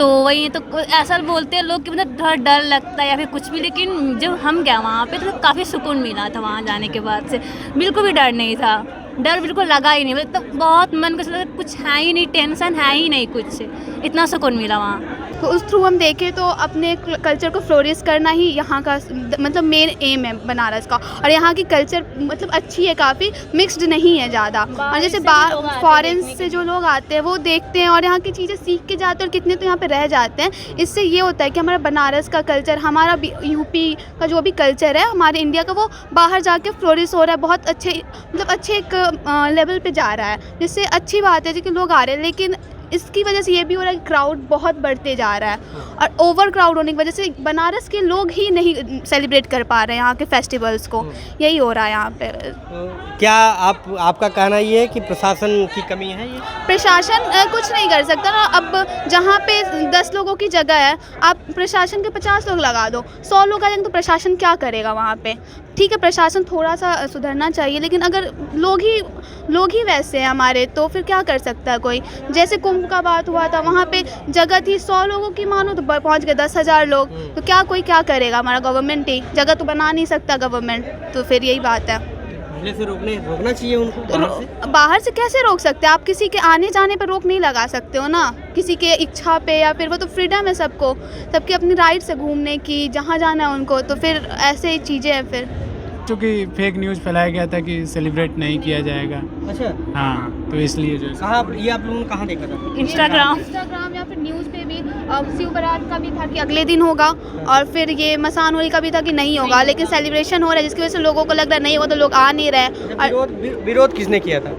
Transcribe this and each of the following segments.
तो वही तो ऐसा बोलते हैं लोग कि मतलब थोड़ा डर लगता है या फिर कुछ भी, लेकिन जब हम गए वहाँ पे तो काफ़ी सुकून मिला था वहाँ जाने के बाद से। बिल्कुल भी डर नहीं था, डर बिल्कुल लगा ही नहीं, मतलब तो बहुत मन को लगा कुछ है ही नहीं, टेंशन है ही नहीं कुछ, इतना सुकून मिला वहाँ। तो उस थ्रू हम देखें तो अपने कल्चर को फ्लोरिश करना ही यहाँ का मतलब मेन एम है बनारस का। और यहाँ की कल्चर मतलब अच्छी है, काफ़ी मिक्स्ड नहीं है ज़्यादा। और जैसे फॉरेन से जो लोग आते हैं वो देखते हैं और यहाँ की चीज़ें सीख के जाते हैं और कितने तो यहाँ पे रह जाते हैं। इससे ये होता है कि हमारा बनारस का कल्चर, हमारा यूपी का जो भी कल्चर है हमारे इंडिया का, वो बाहर जाके फ्लोरिश हो रहा है, बहुत अच्छे मतलब अच्छे एक लेवल पे जा रहा है, जिससे अच्छी बात है कि लोग आ रहे हैं। लेकिन इसकी वजह से ये भी हो रहा है कि क्राउड बहुत बढ़ते जा रहा है और ओवर क्राउड होने की वजह से बनारस के लोग ही नहीं सेलिब्रेट कर पा रहे हैं यहाँ के फेस्टिवल्स को। यही हो रहा है यहाँ पे। क्या आपका कहना ये है कि प्रशासन की कमी है? ये प्रशासन कुछ नहीं कर सकता ना। अब जहाँ पे 10 लोगों की जगह है, आप प्रशासन के 50 लोग लगा दो, 100 लोग आ जाएंगे तो प्रशासन क्या करेगा वहाँ पे? ठीक है, प्रशासन थोड़ा सा सुधरना चाहिए, लेकिन अगर लोग ही वैसे हैं हमारे, तो फिर क्या कर सकता है कोई? जैसे कुंभ का बात हुआ था, वहाँ पे जगह थी 100 लोगों की, मानो तो पहुँच गए 10,000 लोग, तो क्या करेगा? हमारा गवर्नमेंट ही जगह तो बना नहीं सकता गवर्नमेंट, तो फिर यही बात है। पहले से रोकना चाहिए उनको। बाहर से कैसे रोक सकते हैं आप? किसी के आने जाने पर रोक नहीं लगा सकते हो ना, किसी के इच्छा पे, या फिर वो तो फ्रीडम है सबको, सबकी अपनी राइट से घूमने की, जहाँ जाना है उनको, तो फिर ऐसे ही चीज़ें हैं फिर। क्योंकि फेक न्यूज़ फैलाया गया था कि सेलिब्रेट नहीं किया जाएगा। अच्छा, हाँ, तो इसलिए जो कहाँ ये आप लोगों ने कहाँ देखा था? इंस्टाग्राम या फिर न्यूज़ पे भी शिव बारात का भी था कि अगले दिन होगा, और फिर ये मसान होली का भी था कि नहीं होगा, लेकिन सेलिब्रेशन हो रहा है, जिसकी वजह से लोगों को लग रहा है नहीं होगा, तो लोग आ नहीं रहे। विरोध किसने किया था?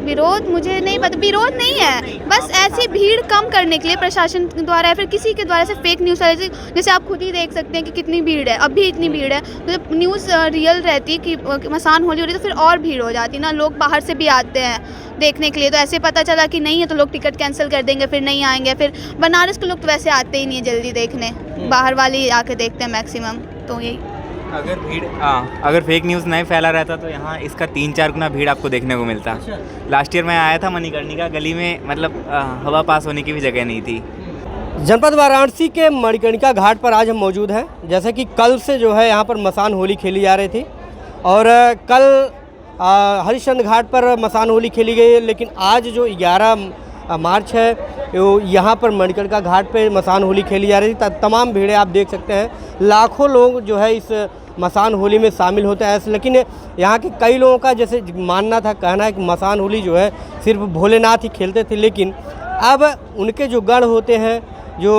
विरोध मुझे नहीं पता, विरोध नहीं है, बस ऐसी भीड़ कम करने के लिए प्रशासन द्वारा या फिर किसी के द्वारा से फेक न्यूज़, जैसे आप खुद ही देख सकते हैं कि कितनी भीड़ है, अभी इतनी भीड़ है। तो जब न्यूज़ रियल रहती है कि मसान होली हो रही है, तो फिर और भीड़ हो जाती है ना, लोग बाहर से भी आते हैं देखने के लिए। तो ऐसे पता चला कि नहीं है तो लोग टिकट कैंसिल कर देंगे, फिर नहीं आएंगे। फिर बनारस के लोग तो वैसे आते ही नहीं है जल्दी देखने, बाहर वाले ही आके देखते हैं मैक्सिमम। तो यही अगर फेक न्यूज़ नहीं फैला रहता तो यहाँ इसका 3-4 गुना भीड़ आपको देखने को मिलता। लास्ट ईयर मैं आया था मणिकर्णिका गली में, मतलब हवा पास होने की भी जगह नहीं थी। जनपद वाराणसी के मणिकर्णिका घाट पर आज हम मौजूद हैं। जैसे कि कल से जो है यहाँ पर मसान होली खेली जा रही थी और कल हरिश्चंद्र घाट पर मसान होली खेली गई, लेकिन आज जो 11 मार्च है यहाँ पर मणिकर्णिका घाट पे मसान होली खेली जा रही थी। तमाम भीड़ें आप देख सकते हैं, लाखों लोग जो है इस मसान होली में शामिल होते हैं। लेकिन यहाँ के कई लोगों का जैसे मानना था, कहना है कि मसान होली जो है सिर्फ भोलेनाथ ही खेलते थे, लेकिन अब उनके जो गण होते हैं, जो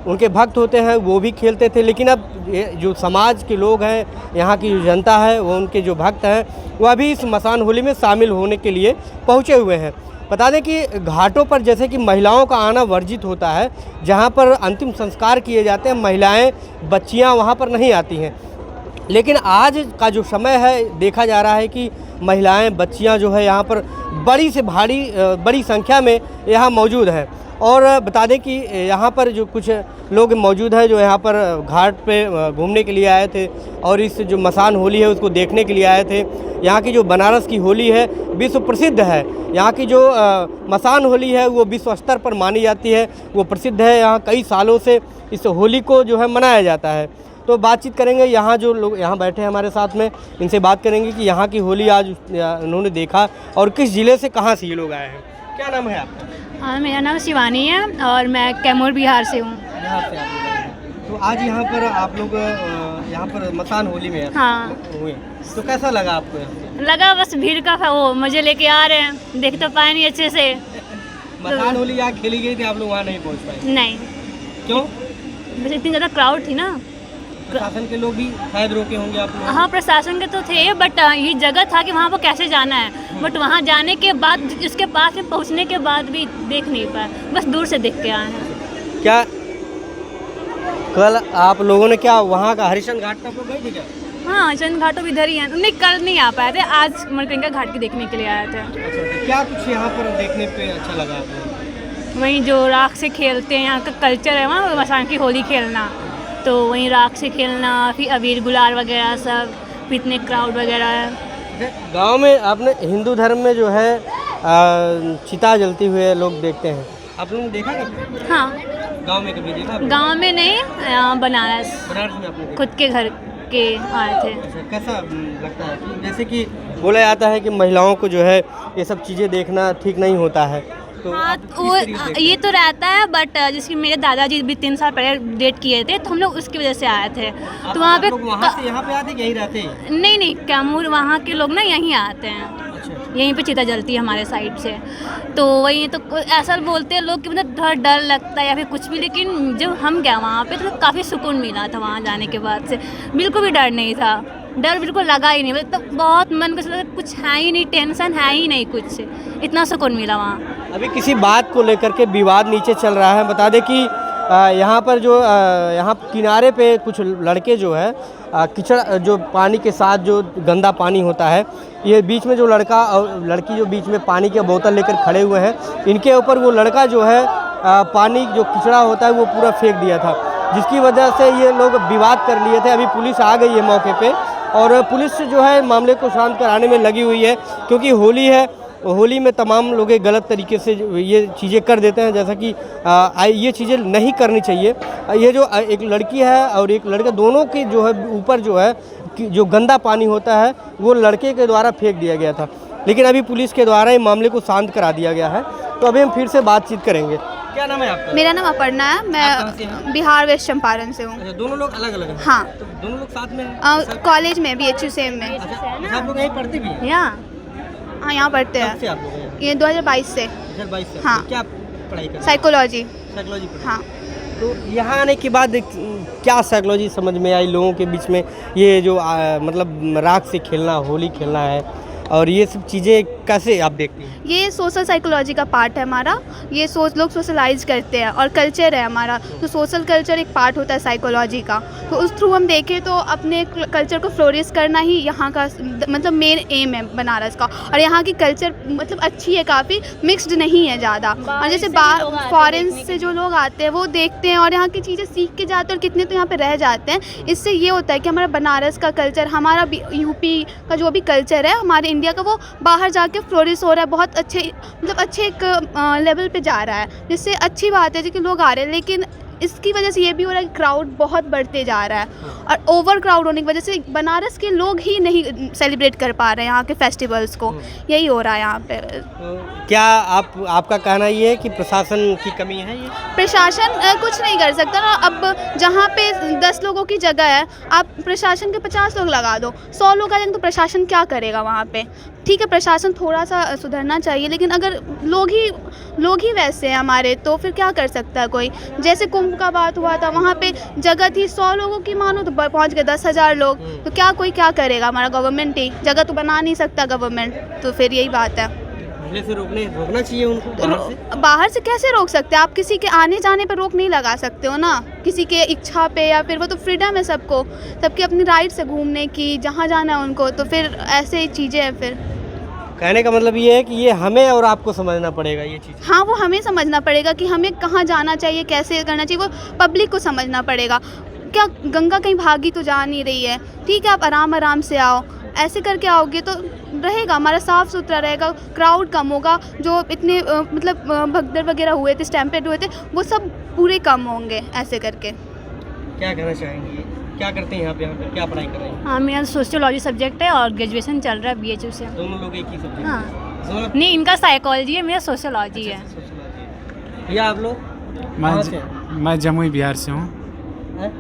उनके भक्त होते हैं, वो भी खेलते थे। लेकिन अब जो समाज के लोग हैं, यहाँ की जो जनता है, वो उनके जो भक्त हैं, वो अभी इस मसान होली में शामिल होने के लिए पहुँचे हुए हैं। बता दें कि घाटों पर जैसे कि महिलाओं का आना वर्जित होता है, जहाँ पर अंतिम संस्कार किए जाते हैं, महिलाएं, बच्चियाँ वहाँ पर नहीं आती हैं। लेकिन आज का जो समय है, देखा जा रहा है कि महिलाएं, बच्चियाँ जो है यहाँ पर बड़ी संख्या में यहाँ मौजूद हैं। और बता दें कि यहाँ पर जो कुछ लोग मौजूद हैं जो यहाँ पर घाट पे घूमने के लिए आए थे और इस जो मसान होली है उसको देखने के लिए आए थे। यहाँ की जो बनारस की होली है विश्व प्रसिद्ध है। यहाँ की जो मसान होली है वो विश्व स्तर पर मानी जाती है, वो प्रसिद्ध है। यहाँ कई सालों से इस होली को जो है मनाया जाता है। तो बातचीत करेंगे, यहाँ जो लोग यहाँ बैठे हैं हमारे साथ में, इनसे बात करेंगे कि यहाँ की होली आज उन्होंने देखा और किस ज़िले से, कहाँ से ये लोग आए हैं। क्या नाम है आपका? हाँ, मेरा नाम शिवानी है और मैं कैमूर बिहार से हूँ। बिहार से आप लोग? तो आज यहाँ पर आप लोग यहाँ पर मसान होली में हाँ हुए, तो कैसा लगा आपको? लगा बस भीड़ का वो मजे लेके आ रहे हैं, देख तो पाए नहीं अच्छे से। मसान होली यहाँ खेली गई थी, आप लोग वहाँ नहीं पहुँच पाए? नहीं, क्यों? बस इतनी ज़्यादा क्राउड थी ना। प्रशासन के लोग भी शायद रोके होंगे आप लोग? हाँ, प्रशासन के तो थे, बट ये जगह था कि वहाँ पर कैसे जाना है, बट वहाँ जाने के बाद, उसके पास में पहुँचने के बाद भी देख नहीं पाए, बस दूर से देख के आए हैं। क्या कल आप लोगों ने क्या वहाँ का हरिश्चंद्र घाट तक गए थे क्या? हाँ, हरिश्चंद्र घाटों भी इधर ही हैं। नहीं, कल नहीं आ पाए थे, आज मणिकर्णिका घाट की देखने के लिए आए थे। अच्छा, क्या कुछ यहाँ पर देखने पे अच्छा लगा आपको? वहीं जो राख से खेलते हैं, यहाँ का कल्चर है वहाँ मसान की होली खेलना, तो वहीं राख से खेलना, फिर अबीर गुलाल वगैरह सब, इतने क्राउड वगैरह है। गांव में आपने हिंदू धर्म में जो है चिता जलती हुए लोग देखते हैं, आप लोगों ने देखा कभी? हाँ, गांव में कभी देखा? गांव में नहीं, बनारस बनारस में आपने देखा? खुद के घर के आए थे। अच्छा, कैसा लगता है कि जैसे कि बोला जाता है कि महिलाओं को जो है ये सब चीज़ें देखना ठीक नहीं होता है, तो हाँ, आप किस वो तरीके से देखते ये हैं? तो रहता है, बट जैसे मेरे दादाजी भी 3 साल पहले डेट किए थे, तो हम लोग उसकी वजह से आए थे। आप तो वहाँ पे लोग वहाँ से यहाँ पे आते कि यहीं रहते हैं? नहीं, कैमूर वहाँ के लोग ना यहीं आते हैं, अच्छा, यहीं पे चिता जलती है हमारे साइड से। तो वही तो ऐसा बोलते हैं लोग कि मतलब थोड़ा डर लगता है या फिर कुछ भी, लेकिन जब हम गए वहाँ पे तो काफ़ी सुकून मिला था वहाँ जाने के बाद से। बिल्कुल भी डर नहीं था, डर बिल्कुल लगा ही नहीं, मतलब तो बहुत मन को लगा कुछ है ही नहीं, टेंशन है ही नहीं कुछ, इतना सुकून मिला वहाँ। अभी किसी बात को लेकर के विवाद नीचे चल रहा है। बता दें कि यहाँ पर जो यहाँ किनारे पे कुछ लड़के जो है कीचड़ जो पानी के साथ जो गंदा पानी होता है, ये बीच में जो लड़का और लड़की जो बीच में पानी की बोतल लेकर खड़े हुए हैं, इनके ऊपर वो लड़का जो है पानी जो किचड़ा होता है वो पूरा फेंक दिया था, जिसकी वजह से ये लोग विवाद कर लिए थे। अभी पुलिस आ गई है मौके पे और पुलिस जो है मामले को शांत कराने में लगी हुई है, क्योंकि होली है, होली में तमाम लोग गलत तरीके से ये चीज़ें कर देते हैं, जैसा कि ये चीज़ें नहीं करनी चाहिए। ये जो एक लड़की है और एक लड़का, दोनों के जो है ऊपर जो है कि जो गंदा पानी होता है वो लड़के के द्वारा फेंक दिया गया था, लेकिन अभी पुलिस के द्वारा ये मामले को शांत करा दिया गया है। तो अभी हम फिर से बातचीत करेंगे। क्या नाम है आपका? मेरा नाम अपर्णा है, आप कहाँ से मैं बिहार वेस्ट चंपारण से हूँ। अच्छा, दोनों लोग अलग अलग हैं? हाँ, तो दोनों लोग साथ में हैं? कॉलेज में BHU सेम में। अच्छा, आप लोग यहीं पढ़ते भी हैं? हाँ, यहाँ पढ़ते कब से हैं, आप लोग हैं? ये 2022 से। 2022 से? हाँ। तो क्या पढ़ाई कर रहे हैं? साइकोलॉजी। साइकोलॉजी पढ़ रहे हैं। हाँ, तो यहाँ आने के बाद क्या साइकोलॉजी समझ में आई लोगों के बीच में, ये जो मतलब राख से खेलना, होली खेलना है और ये सब चीज़ें कैसे आप देखती हैं? ये सोशल साइकोलॉजी का पार्ट है हमारा, ये लोग सोशलाइज करते हैं और कल्चर है हमारा, तो सोशल कल्चर एक पार्ट होता है साइकोलॉजी का। तो उस थ्रू हम देखें तो अपने कल्चर को फ्लोरिश करना ही यहाँ का मतलब मेन एम है बनारस का। और यहाँ की कल्चर मतलब अच्छी है, काफ़ी मिक्स्ड नहीं है ज़्यादा। और जैसे फॉरेन से जो लोग आते हैं वो देखते हैं और यहाँ की चीज़ें सीख के जाते हैं, और कितने तो यहाँ पे रह जाते हैं। इससे ये होता है कि हमारा बनारस का कल्चर, हमारा यूपी का जो भी कल्चर है हमारे इंडिया का, वो बाहर जाके फ्लोरिश हो रहा है, बहुत अच्छे मतलब अच्छे एक लेवल पे जा रहा है, जिससे अच्छी बात है कि लोग आ रहे हैं। लेकिन इसकी वजह से ये भी हो रहा है कि क्राउड बहुत बढ़ते जा रहा है, और ओवर क्राउड होने की वजह से बनारस के लोग ही नहीं सेलिब्रेट कर पा रहे हैं यहाँ के फेस्टिवल्स को, यही हो रहा है यहाँ पे। तो क्या आपका कहना ये है कि प्रशासन की कमी है? ये प्रशासन कुछ नहीं कर सकता ना। अब जहाँ पे 10 लोगों की जगह है, आप प्रशासन के 50 लोग लगा दो, 100 लोग आ जाएंगे, तो प्रशासन क्या करेगा वहाँ पे? ठीक है, प्रशासन थोड़ा सा सुधरना चाहिए, लेकिन अगर लोग ही वैसे हैं हमारे, तो फिर क्या कर सकता है कोई? जैसे कुंभ का बात हुआ था, वहाँ पे जगह थी 100 लोगों की, मानो तो पहुँच गए 10,000 लोग, तो क्या करेगा? हमारा गवर्नमेंट ही जगह तो बना नहीं सकता गवर्नमेंट, तो फिर यही बात है। पहले से रोकना चाहिए उनको बाहर से कैसे रोक सकते हैं आप? किसी के आने जाने पर रोक नहीं लगा सकते हो ना, किसी के इच्छा पे, या फिर वो तो फ्रीडम है सबको, सबकी अपनी राइट से घूमने की, जहाँ जाना है उनको, तो फिर ऐसे ही चीज़ें हैं। फिर कहने का मतलब ये है कि ये हमें और आपको समझना पड़ेगा ये चीज़। हाँ, वो हमें समझना पड़ेगा कि हमें कहाँ जाना चाहिए, कैसे करना चाहिए, वो पब्लिक को समझना पड़ेगा। क्या गंगा कहीं भागी तो जा नहीं रही है? ठीक है, आप आराम से आओ, ऐसे करके आओगे तो रहेगा, हमारा साफ़ सुथरा रहेगा, क्राउड कम होगा, जो इतने मतलब भगदड़ वगैरह हुए थे, स्टैम्पेड हुए थे, वो सब पूरे कम होंगे ऐसे करके। क्या कहना चाहेंगे? क्या करते हैं यहाँ पे क्या पढ़ाई कर रहे हैं? हाँ, मेरा सोशियोलॉजी सब्जेक्ट है और ग्रेजुएशन चल रहा है BHU से। दोनों लोग एक ही सब्जेक्ट? हाँ, नहीं, इनका साइकोलॉजी है, मेरा सोशियोलॉजी है। भैया आप लोग कहाँ से हैं? मैं जमुई बिहार से हूँ।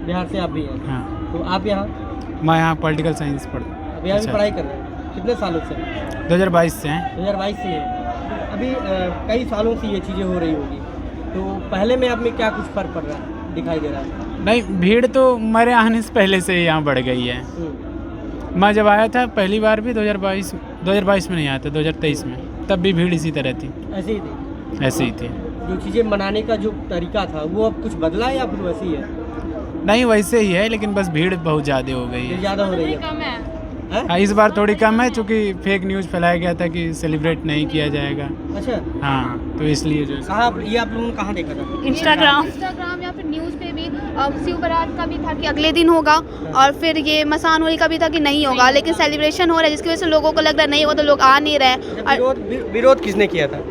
बिहार से आप भी हैं? हाँ, तो आप यहाँ मैं यहाँ पॉलिटिकल साइंस अभी यहाँ भी पढ़ाई कर रहे हैं? कितने सालों से? 2022 से हैं। 2022 से है। अभी कई सालों से ये चीज़ें हो रही होगी, तो पहले में आप में क्या कुछ फ़र्क पड़ रहा है, दिखाई दे रहा है? नहीं, भीड़ तो मेरे आने से पहले से ही यहाँ बढ़ गई है। मैं जब आया था पहली बार भी 2022 में नहीं आया था, 2023 में, तब भी भीड़ इसी तरह थी, ऐसे ही थी? ऐसे ही थी। जो चीज़ें मनाने का जो तरीका था वो अब कुछ बदला है या फिर वैसे ही है? नहीं, वैसे ही है, लेकिन बस भीड़ बहुत ज़्यादा हो गई है। ज़्यादा हो रही है? हाँ, इस बार थोड़ी कम है, चूँकि फेक न्यूज़ फैलाया गया था कि सेलिब्रेट नहीं किया जाएगा। अच्छा, हाँ, तो इसलिए जो ये आप लोगों ने कहाँ देखा था? इंस्टाग्राम या फिर न्यूज़ पे भी शिव बारात का भी था कि अगले दिन होगा, और फिर ये मसान होली का भी था कि नहीं होगा, लेकिन सेलिब्रेशन हो रहा है, जिसकी वजह से लोगों को लग रहा है नहीं होगा, तो लोग आ नहीं रहे। विरोध किसने किया था?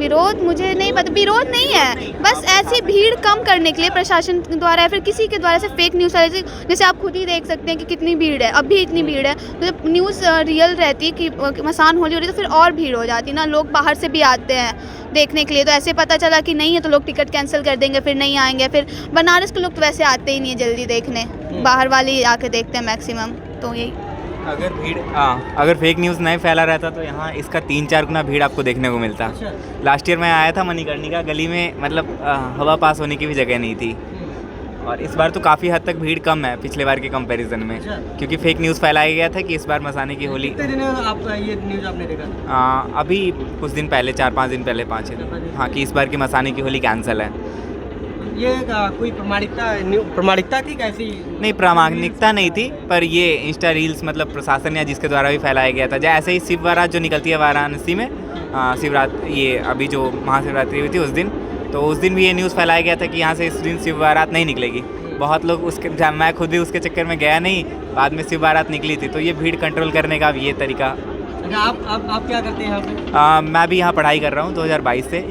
विरोध मुझे नहीं पता, विरोध नहीं है, बस ऐसी भीड़ कम करने के लिए प्रशासन द्वारा या फिर किसी के द्वारा से फेक न्यूज़ जैसे आप खुद ही देख सकते हैं कि कितनी भीड़ है, अब भी इतनी भीड़ है। मतलब न्यूज़ रियल रहती है कि मसान होली हो रही है तो फिर और भीड़ हो जाती है ना, लोग बाहर से भी आते हैं देखने के लिए, तो ऐसे पता चला कि नहीं है तो लोग टिकट कैंसिल कर देंगे, फिर नहीं आएंगे। फिर बनारस के लोग तो वैसे आते ही नहीं है जल्दी देखने, बाहर वाले ही आके देखते हैं मैक्सिमम, तो यही। अगर फेक न्यूज़ नहीं फैला रहता तो यहाँ इसका 3-4 गुना भीड़ आपको देखने को मिलता। लास्ट ईयर मैं आया था मणिकर्णिका, गली में मतलब हवा पास होने की भी जगह नहीं थी, और इस बार तो काफ़ी हद तक भीड़ कम है पिछले बार के कंपैरिजन में, क्योंकि फेक न्यूज़ फैलाया गया था कि इस बार मसाने की होली। आप ये न्यूज़ आपने देखा? अभी कुछ दिन पहले, 4-5 दिन पहले, 5-6 दिन, हाँ, कि इस बार की मसाने की होली कैंसिल है। ये कोई प्रामाणिकता थी कैसी? नहीं, प्रामाणिकता नहीं थी, पर ये इंस्टा रील्स मतलब प्रशासन या जिसके द्वारा भी फैलाया गया था। जैसे ही शिव बारात जो निकलती है वाराणसी में, शिवरात्रि, ये अभी जो महाशिवरात्रि हुई थी उस दिन, तो उस दिन भी ये न्यूज़ फैलाया गया था कि यहाँ से इस दिन शिव बारात नहीं निकलेगी। बहुत लोग उसके, मैं खुद भी उसके चक्कर में गया नहीं, बाद में शिव बारात निकली थी, तो ये भीड़ कंट्रोल करने का भी ये तरीका। आप क्या करते हैं यहाँ पे? मैं भी यहाँ पढ़ाई कर रहा हूँ 2022 से।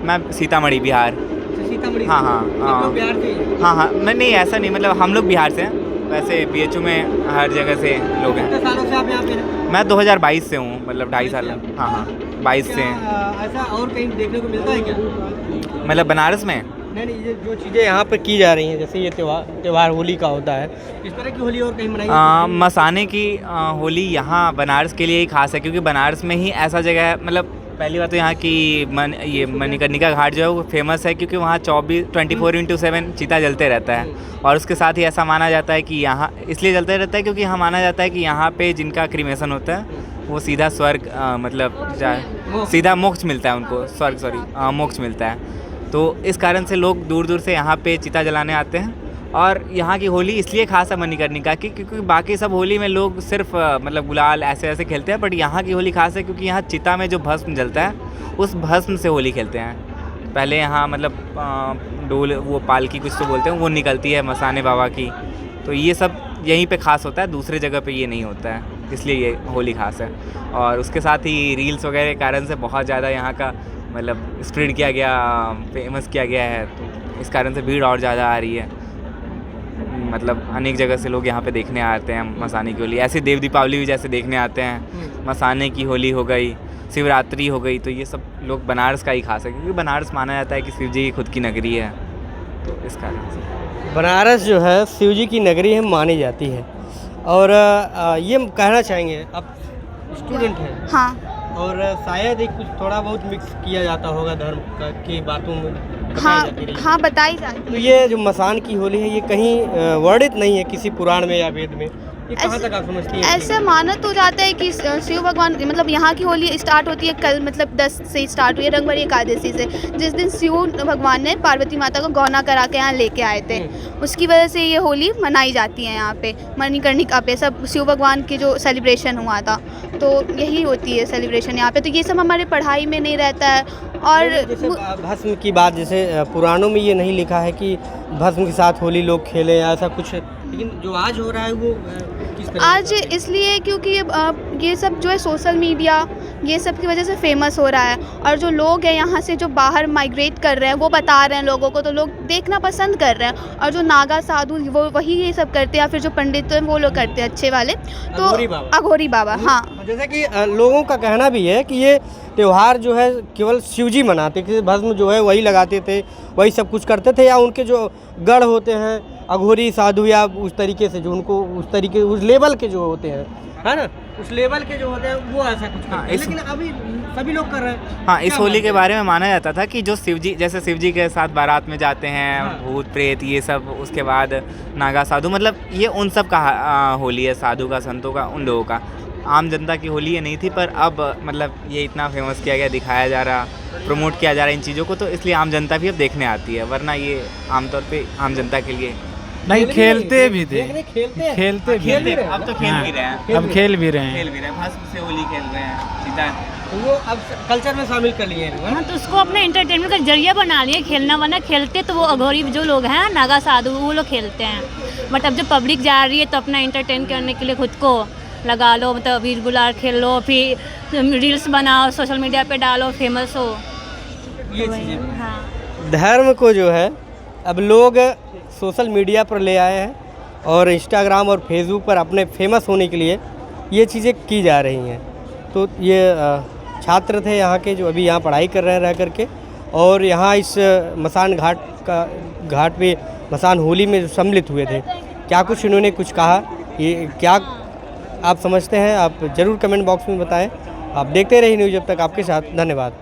मैं सीतामढ़ी, बिहार। सीतामढ़ी? हाँ हाँ बिहार से? हाँ, मैं नहीं, ऐसा नहीं, मतलब हम लोग बिहार से हैं, वैसे BHU में हर जगह से लोग हैं। कितने सालों से आप यहाँ पे हैं? मैं 2022 से हूँ, मतलब 2.5 साल। हाँ, 22 से हैं। ऐसा और कहीं देखने को मिलता है क्या? मतलब बनारस में? नहीं, ये जो चीज़ें यहाँ पर की जा रही हैं, जैसे ये त्यौहार होली का होता है, इस तरह की होली और कहीं मनाई? मसाने की होली यहाँ बनारस के लिए ही खास है, क्योंकि बनारस में ही ऐसा जगह है। मतलब पहली बात तो यहाँ की ये मणिकर्णिका घाट जो है वो फेमस है, क्योंकि वहाँ 24/7 चिता जलते रहता है, और उसके साथ ही ऐसा माना जाता है कि यहाँ इसलिए जलते रहता है क्योंकि यहाँ माना जाता है कि यहाँ पे जिनका क्रीमेशन होता है वो सीधा स्वर्ग, मतलब सीधा मोक्ष मिलता है उनको, मोक्ष मिलता है। तो इस कारण से लोग दूर दूर से यहाँ पे चिता जलाने आते हैं। और यहाँ की होली इसलिए खास है मणिकर्णिका की, क्योंकि बाकी सब होली में लोग सिर्फ मतलब गुलाल ऐसे खेलते हैं, बट यहाँ की होली खास है क्योंकि यहाँ चिता में जो भस्म जलता है उस भस्म से होली खेलते हैं। पहले यहाँ मतलब डोल, वो पालकी कुछ तो बोलते हैं, वो निकलती है मसाने बाबा की, तो ये सब यहीं पे खास होता है, दूसरे जगह पे ये नहीं होता है, इसलिए ये होली खास है। और उसके साथ ही रील्स वगैरह के कारण से बहुत ज़्यादा यहाँ का मतलब स्प्रेड किया गया, फेमस किया गया है, तो इस कारण से भीड़ और ज़्यादा आ रही है। मतलब अनेक जगह से लोग यहाँ पे देखने आते हैं मसाने की होली। ऐसे देव दीपावली भी जैसे देखने आते हैं, मसाने की होली हो गई, शिवरात्रि हो गई, तो ये सब लोग बनारस का ही खास है, क्योंकि बनारस माना जाता है कि शिव जी की खुद की नगरी है, तो इस कारण से बनारस जो है शिव जी की नगरी है मानी जाती है। और ये कहना चाहेंगे, आप स्टूडेंट हैं? हाँ, और शायद ही कुछ थोड़ा बहुत मिक्स किया जाता होगा धर्म की बातों में, हाँ, हाँ, बताई जाती तो ये जो मसान की होली है ये कहीं वर्णित नहीं है किसी पुराण में या वेद में, ये कहाँ तक आप समझती हैं? ऐसे मानत हो जाता है कि शिव भगवान, मतलब यहाँ की होली स्टार्ट होती है कल, मतलब 10 से स्टार्ट हुई है, रंगभरी एकादशी से, जिस दिन शिव भगवान ने पार्वती माता को गौना करा के यहाँ लेके आए थे, उसकी वजह से ये होली मनाई जाती है यहाँ पे मणिकर्णिका पे। सब शिव भगवान की जो सेलिब्रेशन हुआ था, तो यही होती है सेलिब्रेशन यहाँ पे, तो ये सब हमारे पढ़ाई में नहीं रहता है। और जैसे भस्म की बात, जैसे पुराणों में ये नहीं लिखा है कि भस्म के साथ होली लोग खेलें या ऐसा कुछ, लेकिन जो आज हो रहा है वो किस तरह? आज इसलिए क्योंकि ये सब जो है सोशल मीडिया, ये सब की वजह से फेमस हो रहा है, और जो लोग हैं यहाँ से जो बाहर माइग्रेट कर रहे हैं वो बता रहे हैं लोगों को, तो लोग देखना पसंद कर रहे हैं। और जो नागा साधु वो वही ये सब करते हैं, या फिर जो पंडित हैं वो लोग करते हैं अच्छे वाले, तो अघोरी बाबा। हाँ, जैसे कि लोगों का कहना भी है कि ये त्यौहार जो है केवल शिवजी मनाते, कि भस्म जो है वही लगाते थे, वही सब कुछ करते थे, या उनके जो गढ़ होते हैं अघोरी साधु या उस तरीके से जो उनको उस तरीके उस लेवल के जो होते हैं, है ना, उस लेवल के जो होते हैं वो ऐसा कुछ करते हैं, लेकिन अभी सभी लोग कर रहे हैं। हाँ, इस होली के बारे में माना जाता था कि जो शिवजी, जैसे शिवजी के साथ बारात में जाते हैं, हाँ, भूत प्रेत ये सब, उसके बाद नागा साधु, मतलब ये उन सब का होली है, साधु का, संतों का, उन लोगों का। आम जनता की होली ये नहीं थी, पर अब मतलब ये इतना फेमस किया गया, दिखाया जा रहा, प्रमोट किया जा रहा इन चीज़ों को, तो इसलिए आम जनता भी अब देखने आती है, वरना ये आमतौर पे आम जनता के लिए नहीं, खेलते भी थे, खेलते भी खेल रहे, अब तो खेल भी रहे हैं, अब खेल भी रहे हैं, भस्म से होली खेल रहे हैं, सीधा वो अब कल्चर में शामिल कर लिए हैं। हाँ, तो उसको अपने एंटरटेनमेंट का जरिया बना लिए खेलना, वरना खेलते तो वो अघोरी जो लोग हैं नागा साधु वो लोग खेलते हैं, बट अब जब पब्लिक जा रही है तो अपना एंटरटेन करने के लिए खुद को लगा लो, मतलब वीर गुलाल खेल लो, फिर रील्स बनाओ, सोशल मीडिया पे डालो, फेमस हो, ये वही, चीज़ें हाँ धर्म को जो है अब लोग सोशल मीडिया पर ले आए हैं और इंस्टाग्राम और फेसबुक पर अपने फेमस होने के लिए ये चीज़ें की जा रही हैं। तो ये छात्र थे यहाँ के जो अभी यहाँ पढ़ाई कर रहे हैं रह करके, और यहाँ इस मसान घाट पे मसान होली में सम्मिलित हुए थे। क्या कुछ इन्होंने कुछ कहा, ये क्या आप समझते हैं, आप ज़रूर कमेंट बॉक्स में बताएं। आप देखते रहिए न्यूज़ जब तक आपके साथ। धन्यवाद।